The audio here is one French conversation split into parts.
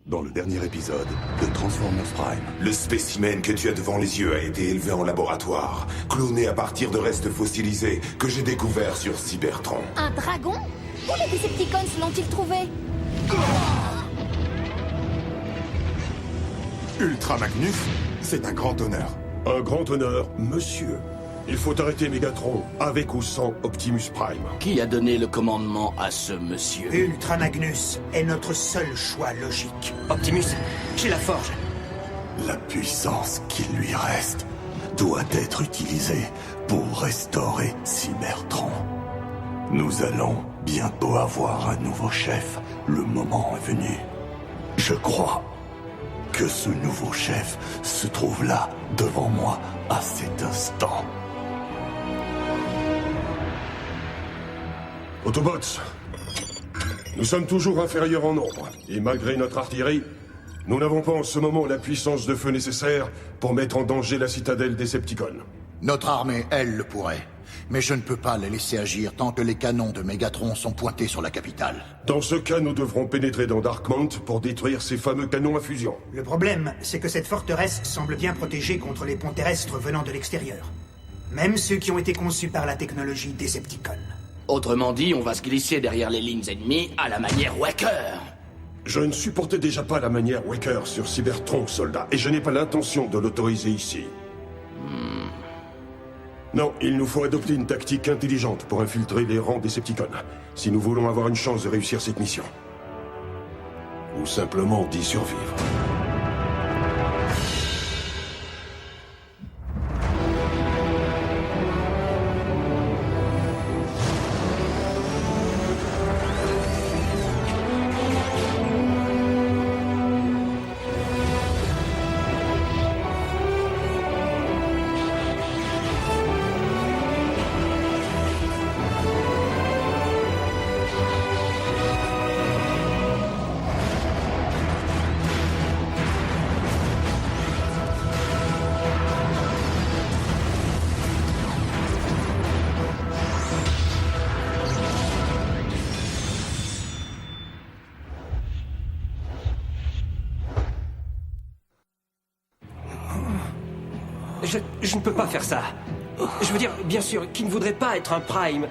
Dans le dernier épisode de Transformers Prime. Le spécimen que tu as devant les yeux a été élevé en laboratoire, cloné à partir de restes fossilisés que j'ai découverts sur Cybertron. Un dragon? Où les Decepticons l'ont-ils trouvé? Ultra Magnus, c'est un grand honneur. Un grand honneur, monsieur. Il faut arrêter Megatron, avec ou sans Optimus Prime. Qui a donné le commandement à ce monsieur? Ultra Magnus est notre seul choix logique. Optimus, j'ai la forge. La puissance qui lui reste doit être utilisée pour restaurer Cybertron. Nous allons bientôt avoir un nouveau chef. Le moment est venu. Je crois que ce nouveau chef se trouve là, devant moi, à cet instant. Autobots, nous sommes toujours inférieurs en nombre, et malgré notre artillerie, nous n'avons pas en ce moment la puissance de feu nécessaire pour mettre en danger la citadelle Decepticon. Notre armée, elle, le pourrait. Mais je ne peux pas les laisser agir tant que les canons de Megatron sont pointés sur la capitale. Dans ce cas, nous devrons pénétrer dans Darkmount pour détruire ces fameux canons à fusion. Le problème, c'est que cette forteresse semble bien protégée contre les ponts terrestres venant de l'extérieur. Même ceux qui ont été conçus par la technologie Decepticon. Autrement dit, on va se glisser derrière les lignes ennemies à la manière Waker. Je ne supportais déjà pas la manière Waker sur Cybertron, soldat, et je n'ai pas l'intention de l'autoriser ici. Non, il nous faut adopter une tactique intelligente pour infiltrer les rangs Decepticon, si nous voulons avoir une chance de réussir cette mission. Ou simplement d'y survivre. Je ne peux pas faire ça. Je veux dire, bien sûr, qui ne voudrait pas être un Prime,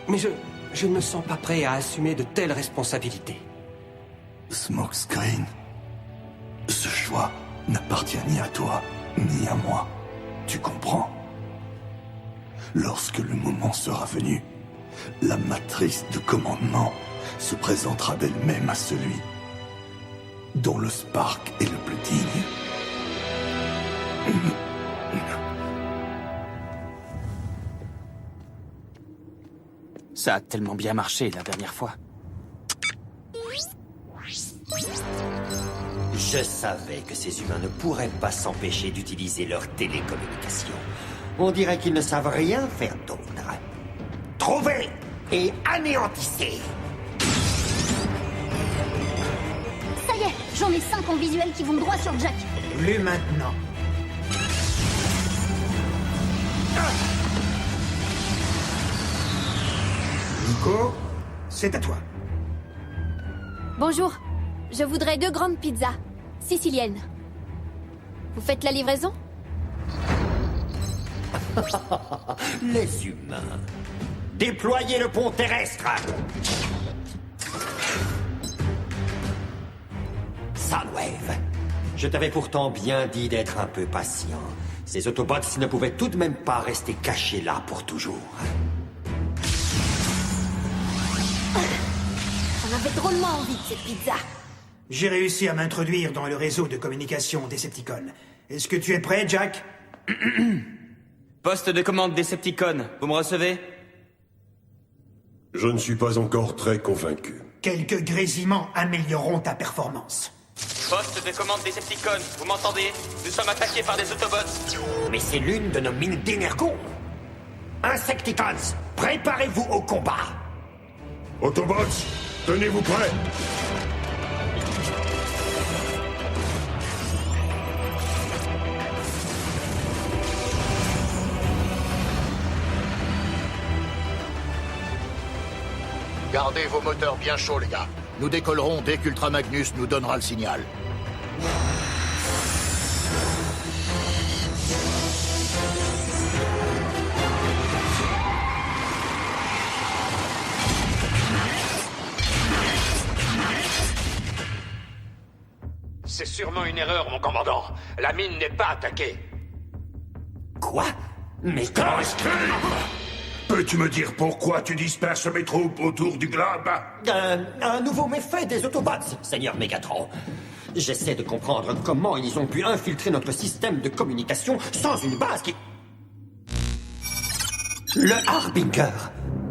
mais je ne me sens pas prêt à assumer de telles responsabilités. Smokescreen, ce choix n'appartient ni à toi, ni à moi. Tu comprends? Lorsque le moment sera venu, la matrice de commandement se présentera d'elle-même à celui dont le Spark est le plus digne. Ça a tellement bien marché la dernière fois. Je savais que ces humains ne pourraient pas s'empêcher d'utiliser leur télécommunication. On dirait qu'ils ne savent rien faire d'autre. Trouvez et anéantissez. Ça y est, j'en ai 5 en visuel qui vont droit sur Jack. Plus maintenant. Nico, c'est à toi. Bonjour, je voudrais 2 grandes pizzas, siciliennes. Vous faites la livraison? Les humains. Déployez le pont terrestre. Soundwave. Je t'avais pourtant bien dit d'être un peu patient. Ces Autobots ne pouvaient tout de même pas rester cachés là pour toujours. J'en avais drôlement envie de cette pizza. J'ai réussi à m'introduire dans le réseau de communication Decepticon. Est-ce que tu es prêt, Jack? Poste de commande Decepticon, vous me recevez? Je ne suis pas encore très convaincu. Quelques grésillements amélioreront ta performance. Poste de commande Decepticon, vous m'entendez? Nous sommes attaqués par des Autobots. Mais c'est l'une de nos mines d'énergon. Insecticons, préparez-vous au combat. Autobots, tenez-vous prêts! Gardez vos moteurs bien chauds, les gars. Nous décollerons dès qu'Ultra Magnus nous donnera le signal. C'est sûrement une erreur, mon commandant. La mine n'est pas attaquée. Quoi? Mais... Starscream! Peux-tu me dire pourquoi tu disperses mes troupes autour du globe? Un nouveau méfait des Autobots, Seigneur Megatron. J'essaie de comprendre comment ils ont pu infiltrer notre système de communication sans une base qui... Le Harbinger.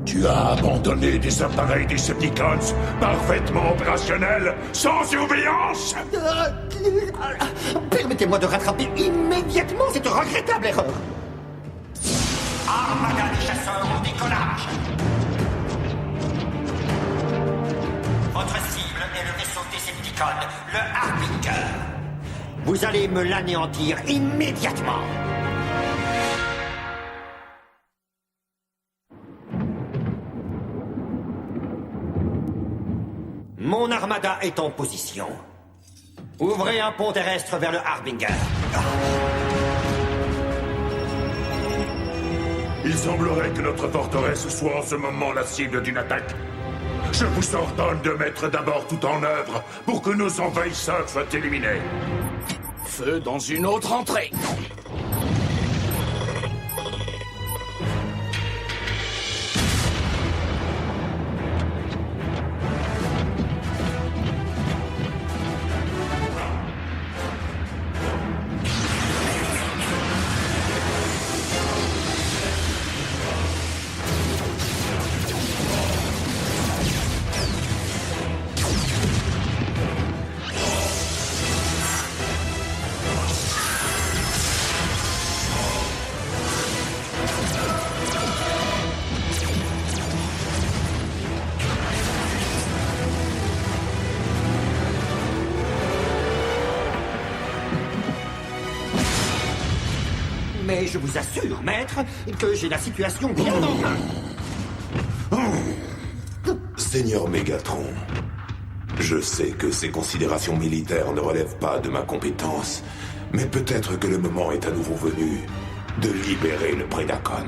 Tu as abandonné des appareils Decepticons parfaitement opérationnels, sans surveillance! Permettez-moi de rattraper immédiatement cette regrettable erreur. Armada des chasseurs au décollage. Votre cible est le vaisseau Decepticon, le Harbinger. Vous allez me l'anéantir immédiatement. Mon armada est en position. Ouvrez un pont terrestre vers le Harbinger. Il semblerait que notre forteresse soit en ce moment la cible d'une attaque. Je vous ordonne de mettre d'abord tout en œuvre pour que nos envahisseurs soient éliminés. Feu dans une autre entrée. Mais je vous assure, maître, que j'ai la situation bien en main. Seigneur Megatron, je sais que ces considérations militaires ne relèvent pas de ma compétence, mais peut-être que le moment est à nouveau venu de libérer le Predacon.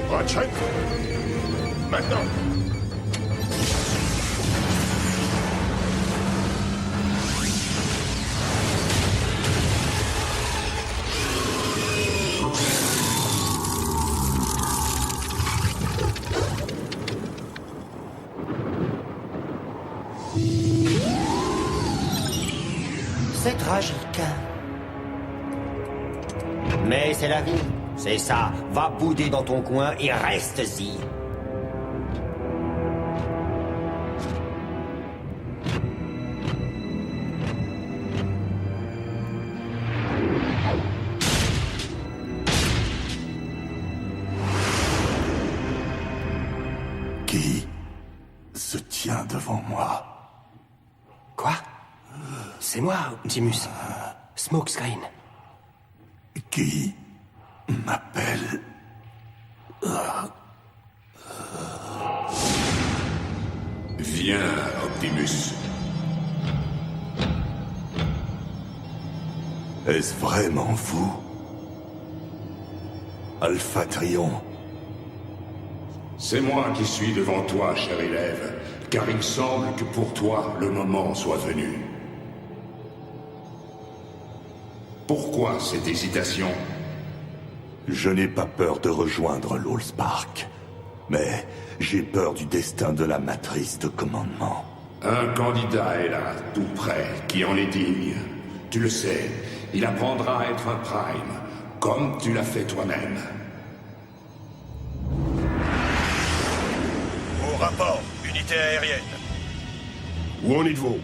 Ratchet? Maintenant! C'est tragique. Mais c'est la vie. C'est ça. Va bouder dans ton coin et reste-y. Qui se tient devant moi? Quoi? C'est moi, Optimus. Smokescreen. Qui m'appelle? Viens, Optimus. Est-ce vraiment vous? Alpha Trion? C'est moi qui suis devant toi, cher élève, car il semble que pour toi, le moment soit venu. Pourquoi cette hésitation? Je n'ai pas peur de rejoindre l'Allspark, mais j'ai peur du destin de la matrice de commandement. Un candidat est là, tout près, qui en est digne. Tu le sais, il apprendra à être un Prime, comme tu l'as fait toi-même. unités aériennes. Où en êtes-vous?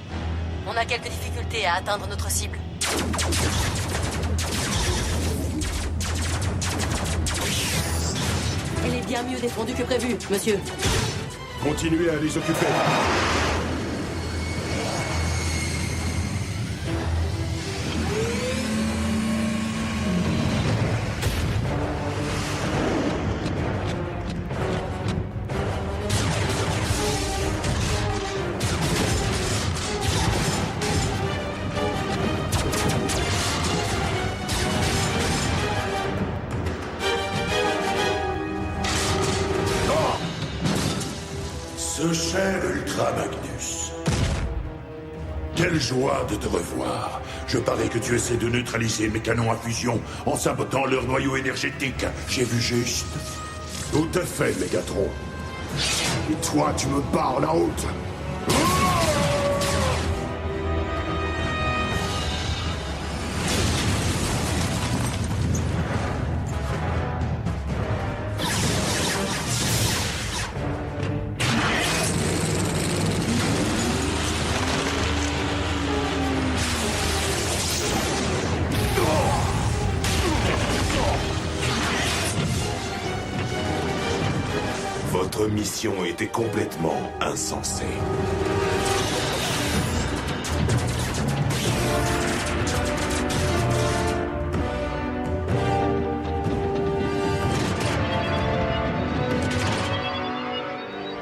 On a quelques difficultés à atteindre notre cible. Elle est bien mieux défendue que prévu, monsieur. Continuez à les occuper. Ce cher Ultra Magnus. Quelle joie de te revoir. Je parie que tu essaies de neutraliser mes canons à fusion en sabotant leur noyau énergétique. J'ai vu juste. Tout à fait, Mégatron. Et toi, tu me bats en la haute. Votre mission était complètement insensée.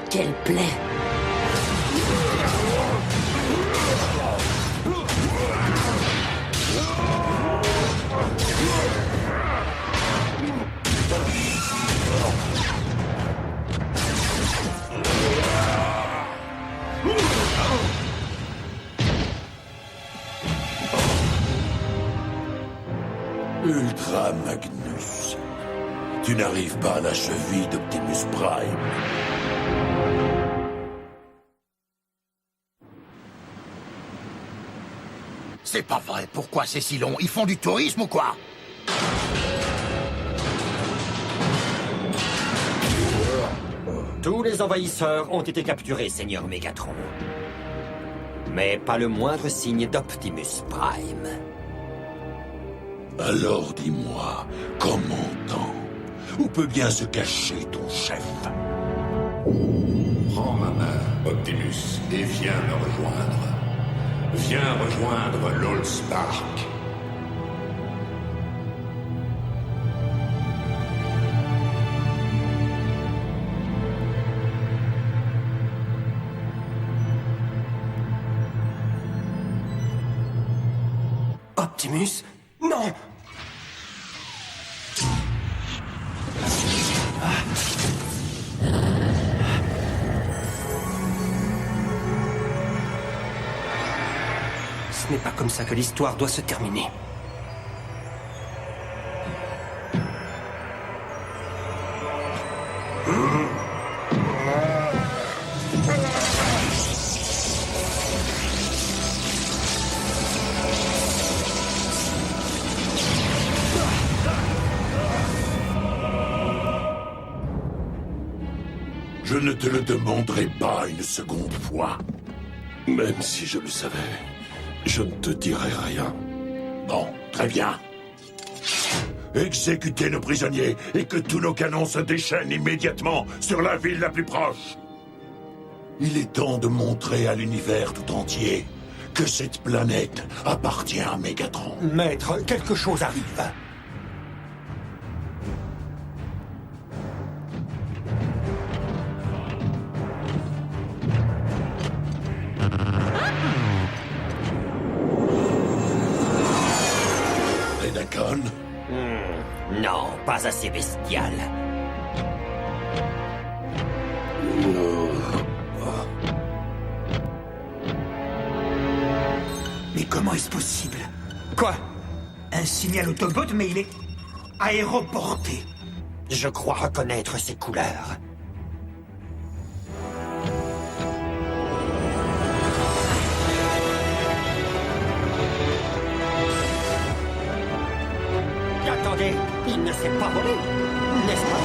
Quelle plaie! Ultra Magnus. Tu n'arrives pas à la cheville d'Optimus Prime. C'est pas vrai, pourquoi c'est si long? Ils font du tourisme ou quoi? Tous les envahisseurs ont été capturés, Seigneur Mégatron. Mais pas le moindre signe d'Optimus Prime. Alors dis-moi, commandant, où peut bien se cacher ton chef? Prends ma main, Optimus, et viens me rejoindre. Viens rejoindre l'Allspark. Optimus? Non! Ce n'est pas comme ça que l'histoire doit se terminer. Je ne te le demanderai pas une seconde fois. Même si je le savais, je ne te dirai rien. Bon, très bien. Exécutez nos prisonniers et que tous nos canons se déchaînent immédiatement sur la ville la plus proche. Il est temps de montrer à l'univers tout entier que cette planète appartient à Mégatron. Maître, quelque chose arrive. Predacon? Non, pas assez bestial. Mais comment est-ce possible? Quoi? Un signal Autobot, mais il est aéroporté. Je crois reconnaître ses couleurs. Attendez, il ne s'est pas volé, n'est-ce pas?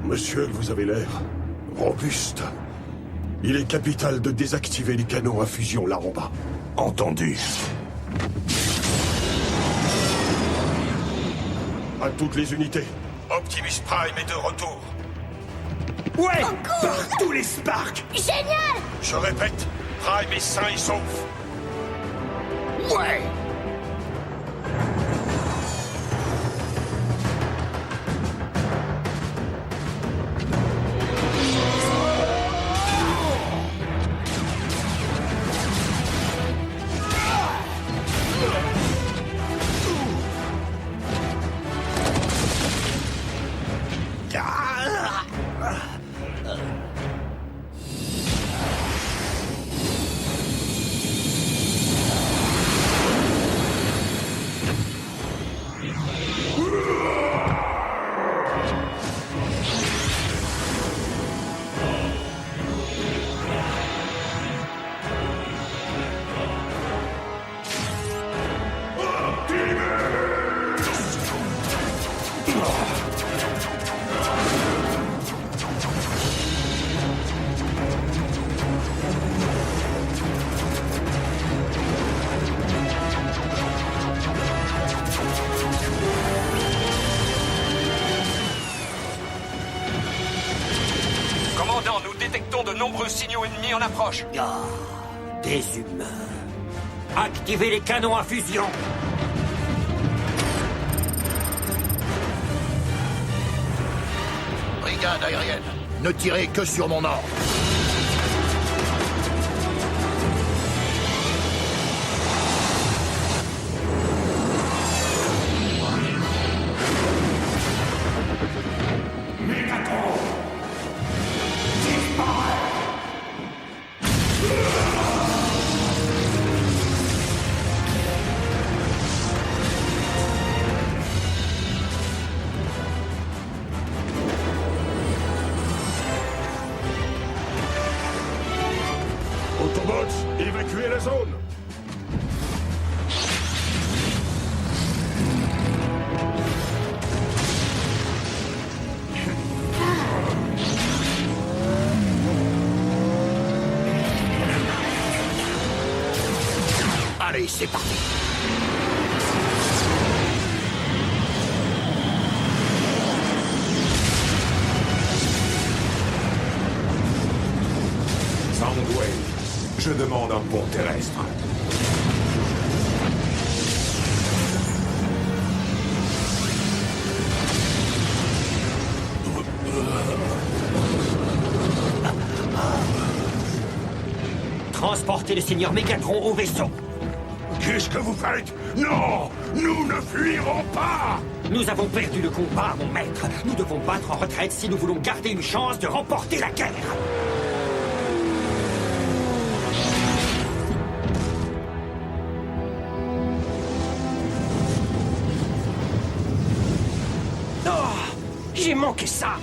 Monsieur, vous avez l'air robuste. Il est capital de désactiver les canons à fusion là en bas. Entendu. À toutes les unités, Optimus Prime est de retour. Ouais! Par tous les Sparks! Génial! Je répète, Prime est sain et sauf. Ouais! Commandant, nous détectons de nombreux signaux ennemis en approche. Ah, des humains. Activez les canons à fusion. Brigade aérienne, ne tirez que sur mon ordre. Autobots, évacuez la zone. Allez, c'est parti. Soundwave, je demande un pont terrestre. Transportez le seigneur Mégatron au vaisseau. Qu'est-ce que vous faites? Non! Nous ne fuirons pas! Nous avons perdu le combat, mon maître. Nous devons battre en retraite si nous voulons garder une chance de remporter la guerre. Oh, j'ai manqué ça.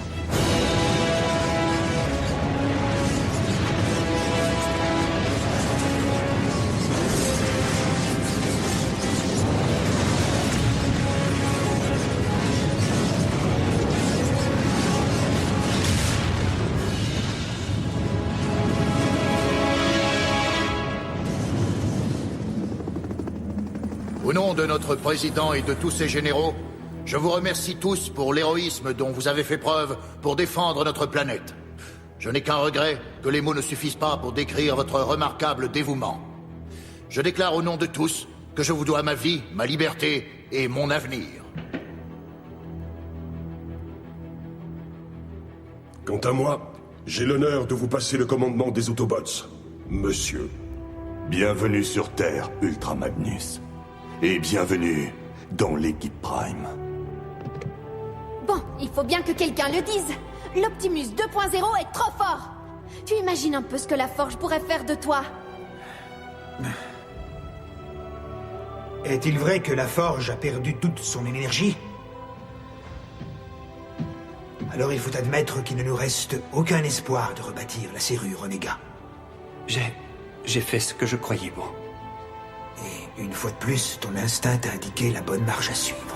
Au nom de notre président et de tous ses généraux, je vous remercie tous pour l'héroïsme dont vous avez fait preuve pour défendre notre planète. Je n'ai qu'un regret, que les mots ne suffisent pas pour décrire votre remarquable dévouement. Je déclare au nom de tous que je vous dois ma vie, ma liberté et mon avenir. Quant à moi, j'ai l'honneur de vous passer le commandement des Autobots. Monsieur. Bienvenue sur Terre, Ultra Magnus. Et bienvenue dans l'équipe Prime. Bon, il faut bien que quelqu'un le dise. L'Optimus 2.0 est trop fort. Tu imagines un peu ce que la Forge pourrait faire de toi? Est-il vrai que la Forge a perdu toute son énergie? Alors il faut admettre qu'il ne nous reste aucun espoir de rebâtir la serrure Omega. J'ai fait ce que je croyais bon. Et une fois de plus, ton instinct t'a indiqué la bonne marche à suivre.